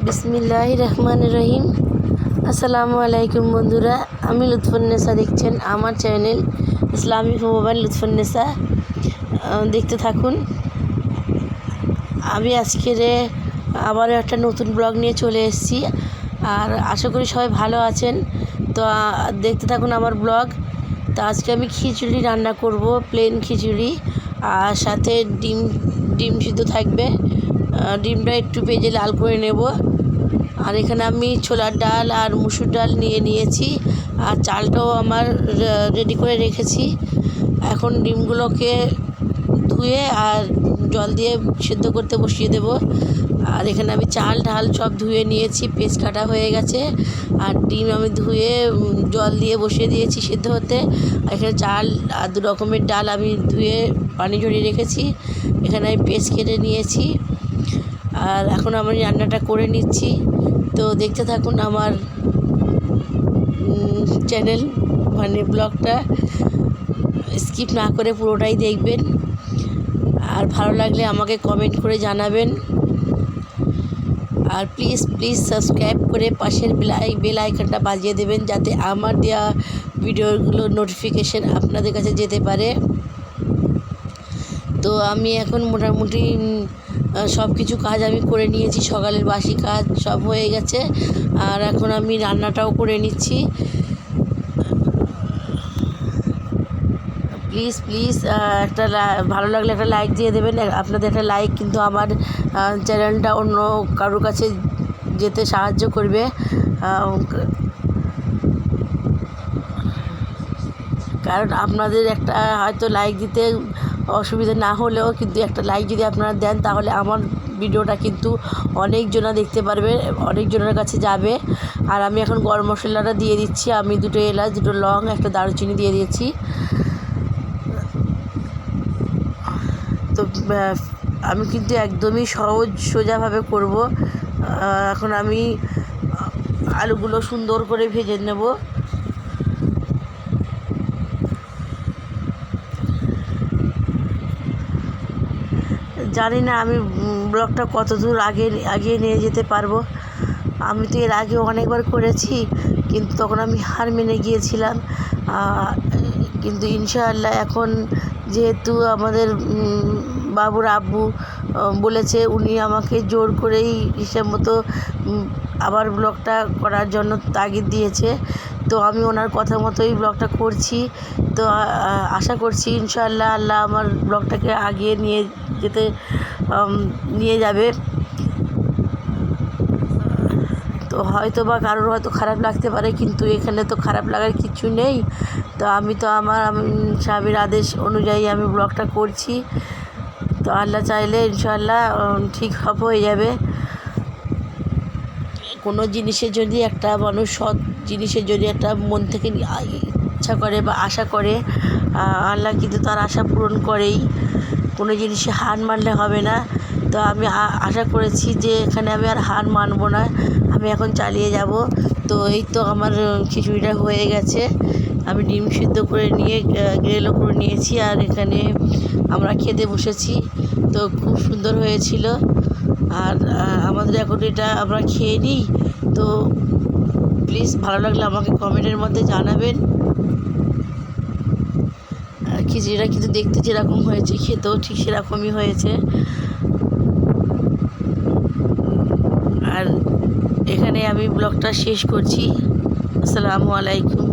বিসমিল্লাহির রহমানির রহিম। আসসালামু আলাইকুম বন্ধুরা, আমি লুৎফুন্নেসা, দেখছেন আমার চ্যানেল ইসলামিক মোবাইল লুৎফুন্নেসা। দেখতে থাকুন। আমি আজকের আবারও একটা নতুন ব্লগ নিয়ে চলে এসেছি, আর আশা করি সবাই ভালো আছেন। তো দেখতে থাকুন আমার ব্লগ। তো আজকে আমি খিচুড়ি রান্না করব, প্লেন খিচুড়ি, আর সাথে ডিম সিদ্ধ থাকবে। ডিমটা একটু ভেজে লাল করে নেব। আর এখানে আমি ছোলার ডাল আর মুসুর ডাল নিয়েছি, আর চালটাও আমার রেডি করে রেখেছি। এখন ডিমগুলোকে ধুয়ে আর জল দিয়ে সিদ্ধ করতে বসিয়ে দেব। আর এখানে আমি চাল ঢাল সব ধুয়ে নিয়েছি, পেস্ট কাটা হয়ে গেছে। আর ডিম আমি ধুয়ে জল দিয়ে বসিয়ে দিয়েছি সিদ্ধ হতে। আর এখানে চাল আর দু রকমের ডাল আমি ধুয়ে পানি ঝরিয়ে রেখেছি। এখানে আমি পেস্ট কেটে নিয়েছি, আর এখন আমি রান্নাটা করে নিচ্ছি। তো দেখতে থাকুন আমার চ্যানেল, ব্লগটা স্কিপ না করে পুরোটাই দেখবেন। আর ভালো লাগলে আমাকে কমেন্ট করে জানাবেন। আর প্লিজ সাবস্ক্রাইব করে পাশের বেল আইকনটা বাজিয়ে দেবেন, যাতে আমার দেওয়া ভিডিওগুলোর নোটিফিকেশন আপনাদের কাছে যেতে পারে। তো আমি এখন মোটামুটি সব কিছু কাজ আমি করে নিয়েছি, সকালের বাসি কাজ সব হয়ে গেছে। আর এখন আমি রান্নাটাও করে নিচ্ছি। প্লিজ একটা ভালো লাগলে একটা লাইক দিয়ে দেবেন। আপনাদের একটা লাইক কিন্তু আমার চ্যানেলটা অন্য কারোর কাছে যেতে সাহায্য করবে। কারণ আপনাদের একটা হয়তো লাইক দিতে অসুবিধা না হলেও, কিন্তু একটা লাইক যদি আপনারা দেন, তাহলে আমার ভিডিওটা কিন্তু অনেকজনা দেখতে পারবে, অনেকজনের কাছে যাবে। আর আমি এখন গরম মশলাটা দিয়ে দিচ্ছি। আমি 2টো এলাচ, 2টো লং, একটা দারুচিনি দিয়ে দিয়েছি। তো আমি কিন্তু একদমই সোজাভাবে করব। এখন আমি আলুগুলো সুন্দর করে ভেজে নেব। জানি না আমি ব্লগটা কত দূর আগিয়ে নিয়ে যেতে পারবো। আমি তো এর আগেও অনেকবার করেছি, কিন্তু তখন আমি হার মেনে গিয়েছিলাম। কিন্তু ইনশাআল্লাহ এখন যেহেতু আমাদের বাবুর আব্বু বলেছে, উনি আমাকে জোর করেই হিসেব মতো আবার ব্লগটা করার জন্য তাগিদ দিয়েছে। তো আমি ওনার কথা মতোই ব্লগটা করছি। তো আশা করছি ইনশাআল্লাহ আল্লাহ আমার ব্লগটাকে আগিয়ে নিয়ে যাবে। তো হয়তো বা কারোর হয়তো খারাপ লাগতে পারে, কিন্তু এখানে তো খারাপ লাগার কিছু নেই। তো আমি তো আমার স্বামীর আদেশ অনুযায়ী আমি ব্লগটা করছি। তো আল্লাহ চাইলে ইনশাআল্লাহ ঠিক হয়ে যাবে। কোনো জিনিসের যদি একটা মানুষ সৎ জিনিসের যদি একটা মন থেকে ইচ্ছা করে বা আশা করে, আল্লাহ কিন্তু তার আশা পূরণ করেই। কোনো জিনিসে হার মানলে হবে না। তো আমি আশা করেছি যে এখানে আমি আর হার মানবো না, আমি এখন চালিয়ে যাব। তো এই তো আমার খিচুড়িটা হয়ে গেছে। আমি ডিম সিদ্ধ করে নিয়ে গ্রেলও করে নিয়েছি, আর এখানে আমরা খেতে বসেছি। তো খুব সুন্দর হয়েছিল। আর আমাদের এখন এটা আমরা খেয়ে নিই। তো প্লিজ ভালো লাগলে আমাকে কমেন্টের মধ্যে জানাবেন। খিচুড়িটা কিন্তু দেখতে যেরকম হয়েছে, খেতেও ঠিক সেরকমই হয়েছে। আর এখানে আমি ব্লগটা শেষ করছি। আসসালামু আলাইকুম।